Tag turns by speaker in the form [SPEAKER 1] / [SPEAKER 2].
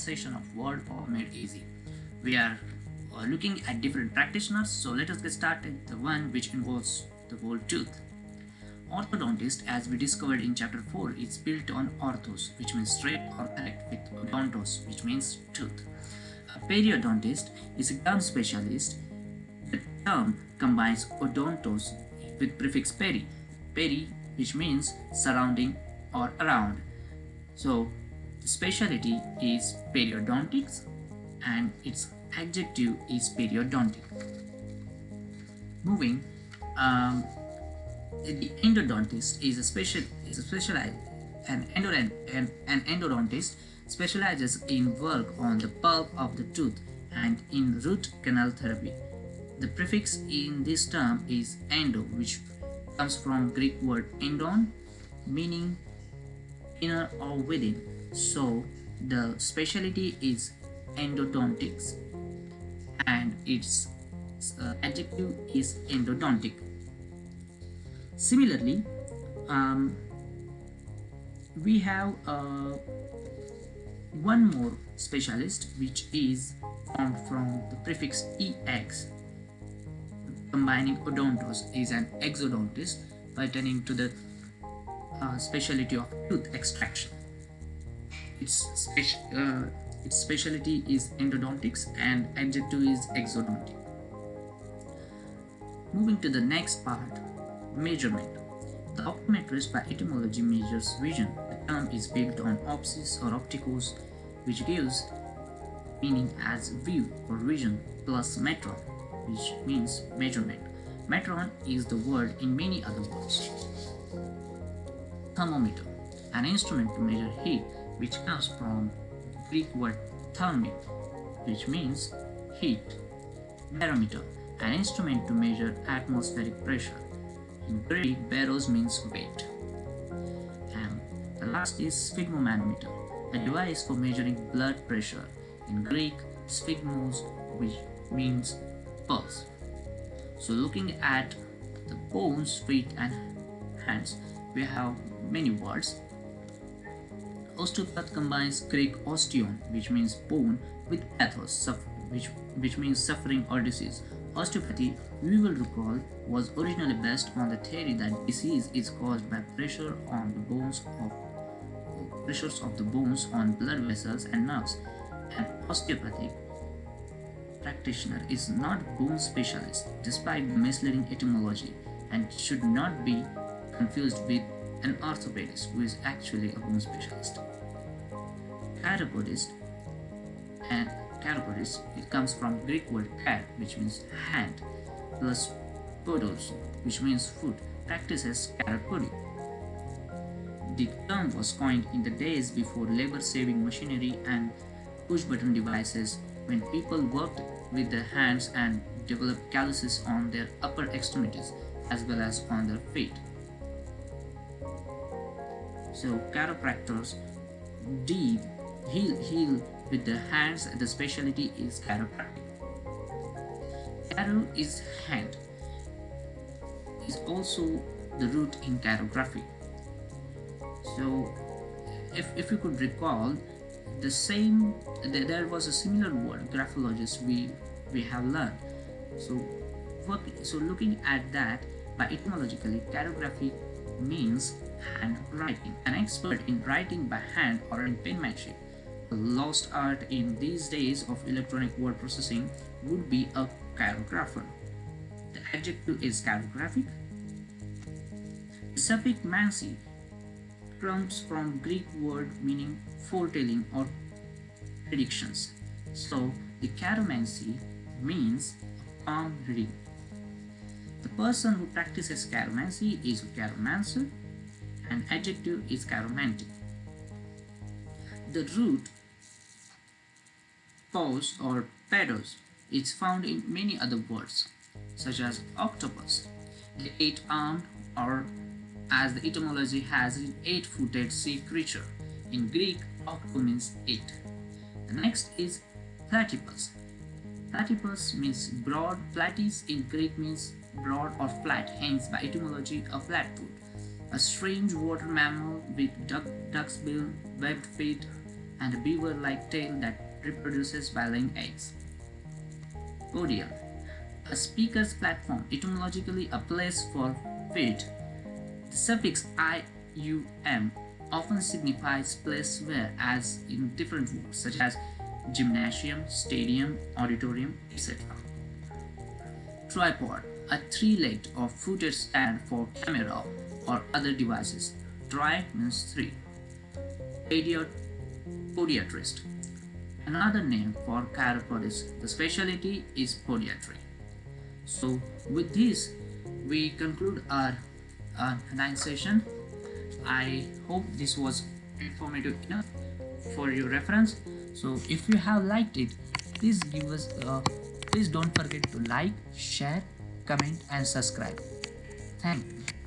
[SPEAKER 1] session of Word for Made Easy. We are looking at different practitioners, so let us get started. The one which involves the word tooth. Orthodontist, as we discovered in chapter 4, is built on orthos, which means straight or correct, with odontos, which means tooth. A periodontist is a gum specialist. The term combines odontos with prefix peri, peri, which means surrounding or around. So the specialty is periodontics and its adjective is periodontic. Moving, the endodontist is a specialized an endodontist specializes in work on the pulp of the tooth and in root canal therapy. The prefix in this term is endo, which comes from Greek word endon, meaning inner or within. So the specialty is endodontics and its adjective is endodontic. Similarly, we have one more specialist which is formed from the prefix ex, combining odontos, is an exodontist pertaining to the specialty of tooth extraction. Its specialty is endodontics and adjective is exodontic. Moving to the next part, measurement. The optometrist by etymology measures vision. The term is built on opsis or optikos, which gives meaning as view or vision, plus metron, which means measurement. Metron is the word in many other words. Thermometer, an instrument to measure heat, which comes from Greek word thermi, which means heat. Barometer, an instrument to measure atmospheric pressure. In Greek, baros means weight. And the last is sphygmomanometer, a device for measuring blood pressure. In Greek, sphygmos, which means pulse. So looking at the bones, feet and hands, we have many words. Osteopath combines Greek osteon, which means bone, with pathos, which means suffering or disease. Osteopathy, we will recall, was originally based on the theory that disease is caused by pressures of the bones on blood vessels and nerves. An osteopathic practitioner is not a bone specialist, despite the misleading etymology, and should not be confused with an orthopedist, who is actually a bone specialist. Chiropodist, and chiropodist, it comes from Greek word chir, which means hand, plus podos, which means foot, practices chiropody. The term was coined in the days before labor-saving machinery and push-button devices, when people worked with their hands and developed calluses on their upper extremities as well as on their feet. So chiropractors heal with their hands. The specialty is chiropractic. Chiro is hand, is also the root in chirography. So if you could recall, there was a similar word, graphologist, we have learned. So looking at that, by etymologically, chirography means handwriting, an expert in writing by hand or in penmanship. A lost art in these days of electronic word processing would be a chirographer. The adjective is chirographic. The suffix mancy comes from Greek word meaning foretelling or predictions. So the chiromancy means palm reading. The person who practices chiromancy is a chiromancer, and adjective is chiromantic. The root pos or pedos is found in many other words, such as octopus, the eight-armed, or as the etymology has it, eight-footed sea creature. In Greek, octo means eight. The next is platypus. Platypus means broad. Platys in Greek means broad or flat, hence by etymology a flat-foot. A strange water mammal with duck's bill, webbed feet, and a beaver-like tail that reproduces by laying eggs. Podial, a speaker's platform, etymologically a place for feet. The suffix ium often signifies place where, as in different words such as gymnasium, stadium, auditorium, etc. Tripod, a three-legged or footed stand for camera or other devices. Tri means three. Podiatrist, another name for chiropodist. The specialty is podiatry. So with this, we conclude our ninth session. I hope this was informative enough for your reference. So if you have liked it, please don't forget to like, share, comment and subscribe. Thank you.